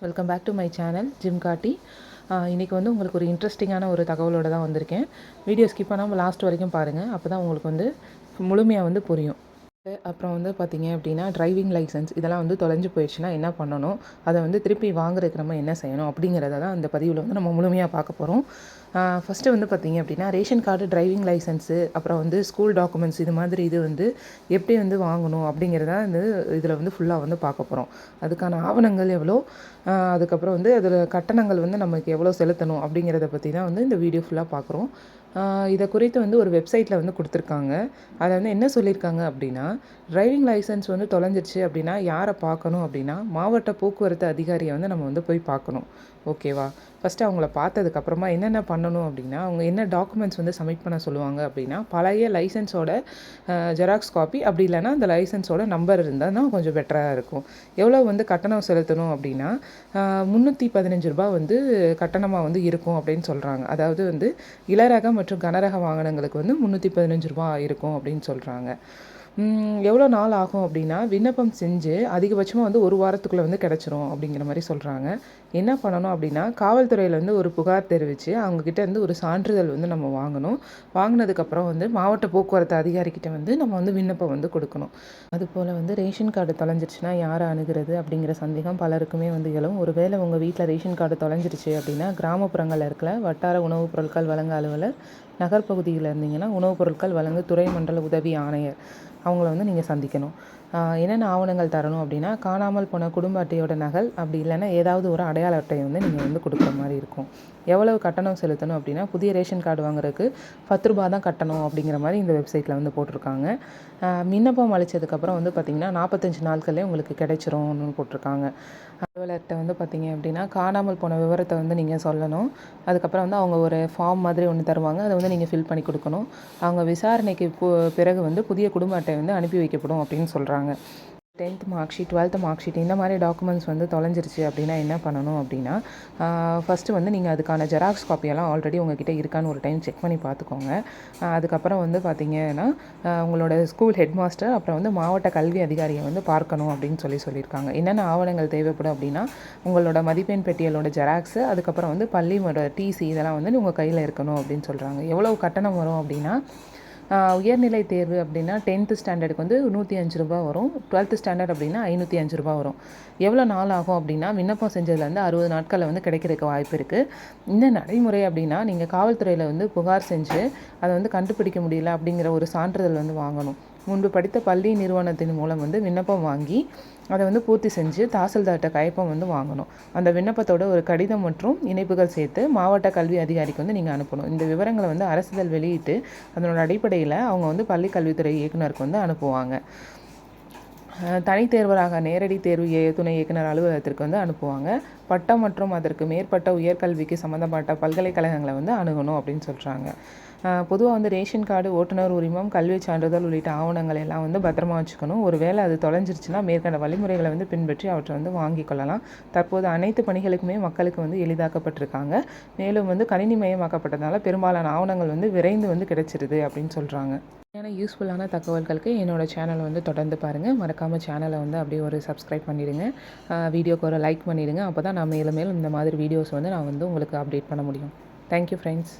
Welcome back to my channel ஜிம் காட்டி. இன்றைக்கி வந்து உங்களுக்கு ஒரு இன்ட்ரெஸ்டிங்கான ஒரு தகவலோடு தான் வந்திருக்கேன். வீடியோ ஸ்கிப் பண்ணாமல் லாஸ்ட் வரைக்கும் பாருங்கள், அப்போ தான் உங்களுக்கு வந்து முழுமையாக வந்து புரியும். அப்புறம் வந்து பார்த்திங்க அப்படின்னா, டிரைவிங் லைசன்ஸ் இதெல்லாம் வந்து தொலைஞ்சு போயிடுச்சுன்னா என்ன பண்ணணும், அதை வந்து திருப்பி வாங்குறதுக்கு நம்ம என்ன செய்யணும் அப்படிங்கிறத தான் இந்த பதிவில் வந்து நம்ம முழுமையாக பார்க்க போகிறோம். ஃபஸ்ட்டு வந்து பார்த்திங்க அப்படின்னா, ரேஷன் கார்டு, டிரைவிங் லைசன்ஸு, அப்புறம் வந்து ஸ்கூல் டாக்குமெண்ட்ஸ் இது மாதிரி இது வந்து எப்படி வந்து வாங்கணும் அப்படிங்கிறத வந்து இதில் வந்து ஃபுல்லாக வந்து பார்க்க போகிறோம். அதுக்கான ஆவணங்கள் எவ்வளோ, அதுக்கப்புறம் வந்து அதில் கட்டணங்கள் வந்து நமக்கு எவ்வளோ செலுத்தணும் அப்படிங்கிறத பற்றி தான் வந்து இந்த வீடியோ ஃபுல்லாக பார்க்குறோம். இதை குறித்து வந்து ஒரு வெப்சைட்டில் வந்து கொடுத்துருக்காங்க. அதில் வந்து என்ன சொல்லியிருக்காங்க அப்படின்னா, டிரைவிங் லைசன்ஸ் வந்து தொலைஞ்சிருச்சு அப்படின்னா யாரை பார்க்கணும் அப்படின்னா, மாவட்ட போக்குவரத்து அதிகாரியை வந்து நம்ம வந்து போய் பார்க்கணும். ஓகேவா? ஃபஸ்ட்டு அவங்கள பார்த்ததுக்கப்புறமா என்னென்ன பண்ணணும் அப்படின்னா, அவங்க என்ன டாக்குமெண்ட்ஸ் வந்து சப்மிட் பண்ண சொல்லுவாங்க அப்படின்னா, பழைய லைசன்ஸோட ஜெராக்ஸ் காப்பி, அப்படி இல்லைனா அந்த லைசன்ஸோட நம்பர் இருந்தால் கொஞ்சம் பெட்டராக இருக்கும். எவ்வளோ வந்து கட்டணம் செலுத்தணும் அப்படின்னா, ரூ. 315 வந்து கட்டணமாக வந்து இருக்கும் அப்படின்னு சொல்கிறாங்க. அதாவது வந்து இளரக மற்றும் கனரக வாகனங்களுக்கு வந்து ரூ. 315 இருக்கும் அப்படின்னு சொல்கிறாங்க. எவ்வளோ நாள் ஆகும் அப்படின்னா, விண்ணப்பம் செஞ்சு அதிகபட்சமாக வந்து 1 வாரத்துக்குள்ளே வந்து கிடச்சிரும் அப்படிங்கிற மாதிரி சொல்கிறாங்க. என்ன பண்ணணும் அப்படின்னா, காவல்துறையில் வந்து ஒரு புகார் தெரிவித்து அவங்கக்கிட்ட இருந்து ஒரு சான்றிதழ் வந்து நம்ம வாங்கணும். வாங்கினதுக்கப்புறம் வந்து மாவட்ட போக்குவரத்து அதிகாரிக்கிட்ட வந்து நம்ம வந்து விண்ணப்பம் வந்து கொடுக்கணும். அதுபோல் வந்து ரேஷன் கார்டு தொலைஞ்சிருச்சுன்னா யாரை அணுகிறது அப்படிங்கிற சந்தேகம் பலருக்குமே வந்து எழும். ஒருவேளை உங்கள் வீட்டில் ரேஷன் கார்டு தொலைஞ்சிருச்சு அப்படின்னா, கிராமப்புறங்களில் இருக்கிற வட்டார உணவுப் பொருட்கள் வழங்க அலுவலர், நகர்ப்பகுதியில் இருந்தீங்கன்னா உணவுப் பொருட்கள் வழங்க துறை மண்டல உதவி ஆணையர் அவங்கள வந்து நீங்கள் சந்திக்கணும். என்னென்ன ஆவணங்கள் தரணும் அப்படின்னா, காணாமல் போன குடும்ப அட்டையோட நகல், அப்படி இல்லைன்னா ஏதாவது ஒரு அடையாள அட்டையை வந்து நீங்கள் வந்து கொடுக்குற மாதிரி இருக்கும். எவ்வளவு கட்டணம் செலுத்தணும் அப்படின்னா, புதிய ரேஷன் கார்டு வாங்குறதுக்கு ரூ. 10 தான் கட்டணும் அப்படிங்கிற மாதிரி இந்த வெப்சைட்டில் வந்து போட்டிருக்காங்க. விண்ணப்பம் அளித்ததுக்கப்புறம் வந்து பார்த்திங்கன்னா 45 நாட்களே உங்களுக்கு கிடைச்சிரும்னு போட்டிருக்காங்க. அலுவலர்கிட்ட வந்து பார்த்திங்க அப்படின்னா, காணாமல் போன விவரத்தை வந்து நீங்கள் சொல்லணும். அதுக்கப்புறம் வந்து அவங்க ஒரு ஃபார்ம் மாதிரி ஒன்று தருவாங்க, அதை வந்து நீங்கள் ஃபில் பண்ணி கொடுக்கணும். அவங்க விசாரணைக்கு பிறகு வந்து புதிய குடும்ப அட்டை வந்து அனுப்பி வைக்கப்படும் அப்படின்னு சொல்கிறாங்க. 10th mark sheet, 12th mark sheet இந்த மாதிரி டாக்குமெண்ட்ஸ் வந்து தொலைஞ்சிருச்சு அப்படின்னா என்ன பண்ணணும் அப்படின்னா, ஃபஸ்ட்டு வந்து நீங்கள் அதுக்கான ஜெராக்ஸ் காப்பியெல்லாம் ஆல்ரெடி உங்ககிட்ட இருக்கான்னு ஒரு டைம் செக் பண்ணி பார்த்துக்கோங்க. அதுக்கப்புறம் வந்து பார்த்திங்கன்னா, உங்களோட ஸ்கூல் ஹெட் மாஸ்டர், அப்புறம் வந்து மாவட்ட கல்வி அதிகாரியை வந்து பார்க்கணும் அப்படின்னு சொல்லியிருக்காங்க. என்னென்ன ஆவணங்கள் தேவைப்படும் அப்படின்னா, உங்களோட மதிப்பெண் பெட்டியலோட ஜெராக்ஸு, அதுக்கப்புறம் வந்து பள்ளியோட டிசி இதெல்லாம் வந்து உங்கள் கையில் இருக்கணும் அப்படின்னு சொல்கிறாங்க. எவ்வளோ கட்டணம் வரும் அப்படின்னா, உயர்நிலை தேர்வு அப்படின்னா 10th ஸ்டாண்டர்டுக்கு வந்து ரூ. 105 வரும். 12th ஸ்டாண்டர்ட் அப்படின்னா ரூ. 505 வரும். எவ்வளோ நாள் ஆகும் அப்படின்னா, விண்ணப்பம் செஞ்சதுலேருந்து 60 நாட்களில் வந்து கிடைக்கிறதுக்கு வாய்ப்பு இருக்குது. இந்த நடைமுறை அப்படின்னா, நீங்கள் காவல்துறையில் வந்து புகார் செஞ்சு அதை வந்து கண்டுபிடிக்க முடியல அப்படிங்கிற ஒரு சான்றிதழ் வந்து வாங்கணும். முன்பு படித்த பள்ளி நிறுவனத்தின் மூலம் வந்து விண்ணப்பம் வாங்கி அதை வந்து பூர்த்தி செஞ்சு தாசில்தார்கிட்ட கையொப்பம் வந்து வாங்கணும். அந்த விண்ணப்பத்தோட ஒரு கடிதம் மற்றும் இணைப்புகள் சேர்த்து மாவட்ட கல்வி அதிகாரிக்கு வந்து நீங்கள் அனுப்பணும். இந்த விவரங்களை வந்து அரசிதழ் வெளியிட்டு அதனோட அடிப்படையில் அவங்க வந்து பள்ளி கல்வித்துறை இயக்குனருக்கு வந்து அனுப்புவாங்க. தனித்தேர்வராக நேரடி தேர்வு துணை இயக்குனர் அலுவலகத்திற்கு வந்து அனுப்புவாங்க. பட்டம் மற்றும் அதற்கு மேற்பட்ட உயர்கல்விக்கு சம்மந்தப்பட்ட பல்கலைக்கழகங்களை வந்து அணுகணும் அப்படின்னு சொல்கிறாங்க. பொதுவாக வந்து ரேஷன் கார்டு, ஓட்டுநர் உரிமம், கல்வி சான்றிதழ் உள்ளிட்ட ஆவணங்கள் எல்லாம் வந்து பத்திரமா வச்சுக்கணும். ஒரு வேளை அது தொலைஞ்சிருச்சுன்னா மேற்கண்ட வழிமுறைகளை வந்து பின்பற்றி அவற்றை வந்து வாங்கி கொள்ளலாம். தற்போது அனைத்து பணிகளுக்குமே மக்களுக்கு வந்து எளிதாக்கப்பட்டிருக்காங்க. மேலும் வந்து கணினிமயமாக்கப்பட்டதால பெரும்பாலான ஆவணங்கள் வந்து விரைந்து வந்து கிடைச்சிருது அப்படின்னு சொல்கிறாங்க. யூஸ்ஃபுல்லான தகவல்களுக்கு என்னோட சேனலை வந்து தொடர்ந்து பாருங்கள். மறக்காமல் சேனலை வந்து அப்படியே ஒரு சப்ஸ்கிரைப் பண்ணிவிடுங்க. வீடியோக்கு ஒரு லைக் பண்ணிவிடுங்க. அப்போ தான் நான் மேலும் மேலும் இந்த மாதிரி வீடியோஸ் வந்து நான் வந்து உங்களுக்கு அப்டேட் பண்ண முடியும். Thank you friends.